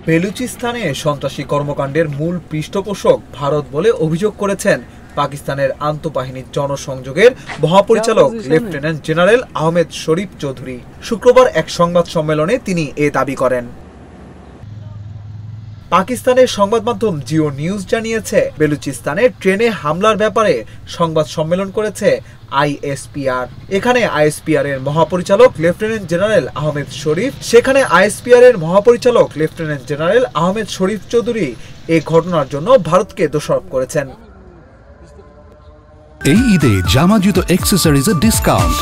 বেলুচিস্তানে সন্ত্রাসী কর্মকাণ্ডের মূল পৃষ্ঠপোষক ভারত বলে অভিযোগ করেছেন পাকিস্তানের আন্তঃবাহিনী জনসংযোগের মহাপরিচালক লেফটেন্যান্ট জেনারেল আহমেদ শরীফ চৌধুরী। শুক্রবার এক সংবাদ সম্মেলনে তিনি এ দাবি করেন। পাকিস্তানের সংবাদ মাধ্যম জিও নিউজ জানিয়েছে, বেলুচিস্তানে ট্রেনে হামলার ব্যাপারে সংবাদ সম্মেলন করেছে আইএসপিআর। এখানে আইএসপিআর এর মহাপরিচালক লেফটেন্যান্ট জেনারেল আহমেদ শরীফ চৌধুরী এই ঘটনার জন্য ভারতকে দোষারোপ করেছেন। এই ঈদে জামা জুতো অ্যাকসেসরিজের ডিসকাউন্ট।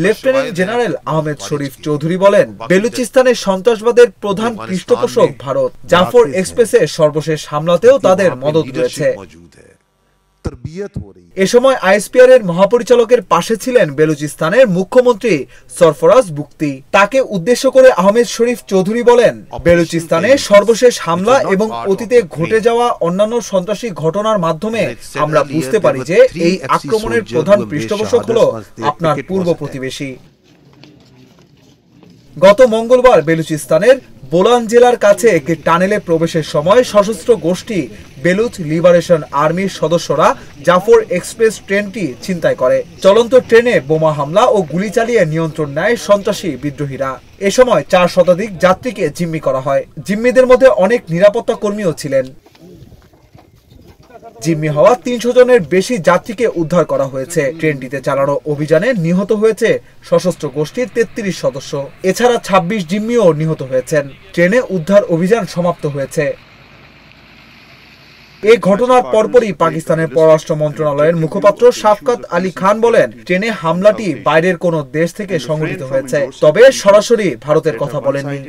লেফটেন্যান্ট জেনারেল আহমেদ শরীফ চৌধুরী বলেন, বেলুচিস্তানের সন্ত্রাসবাদের প্রধান পৃষ্ঠপোষক ভারত। জাফর এক্সপ্রেসের সর্বশেষ হামলাতেও তাদের মদত রয়েছে। এ সময় আইএসপিআর এর মহাপরিচালকের পাশে ছিলেন বেলুচিস্তানের মুখ্যমন্ত্রী সরফরাজ বুকতি। তাকে উদ্দেশ্য করে আহমেদ শরীফ চৌধুরী বলেন, বেলুচিস্তানে সর্বশেষ হামলা এবং অতীতে ঘটে যাওয়া অন্যান্য সন্ত্রাসী ঘটনার মাধ্যমে আমরা বুঝতে পারি যে এই আক্রমণের প্রধান পৃষ্ঠপোষক হল আপনার পূর্ব প্রতিবেশী। গত মঙ্গলবার বেলুচিস্তানের বোলান জেলার কাছে একটি টানেলে প্রবেশের সময় সশস্ত্র গোষ্ঠী বেলুচ লিবারেশন আর্মির সদস্যরা জাফর এক্সপ্রেস ট্রেনটি ছিনতাই করে। চলন্ত ট্রেনে বোমা হামলা ও গুলি চালিয়ে নিয়ন্ত্রণ নেয় সন্ত্রাসী বিদ্রোহীরা। এ সময় 4 শতাধিক যাত্রীকে জিম্মি করা হয়। জিম্মিদের মধ্যে অনেক নিরাপত্তা কর্মীও ছিলেন। জিম্মি হওয়া 300 জনের বেশি যাত্রীকে উদ্ধার করা হয়েছে। ট্রেনটিতে চালানো অভিযানে নিহত হয়েছে সশস্ত্র গোষ্ঠীর 33 সদস্য। এছাড়া 26 জিম্মিও নিহত হয়েছেন। ট্রেনে উদ্ধার অভিযান সমাপ্ত হয়েছে। এই ঘটনার পরপরই পাকিস্তানের পররাষ্ট্র মন্ত্রণালয়ের মুখপাত্র শাফকাত আলী খান বলেন, ট্রেনে হামলাটি বাইরের কোনো দেশ থেকে সংঘটিত হয়েছে, তবে সরাসরি ভারতের কথা বলেননি।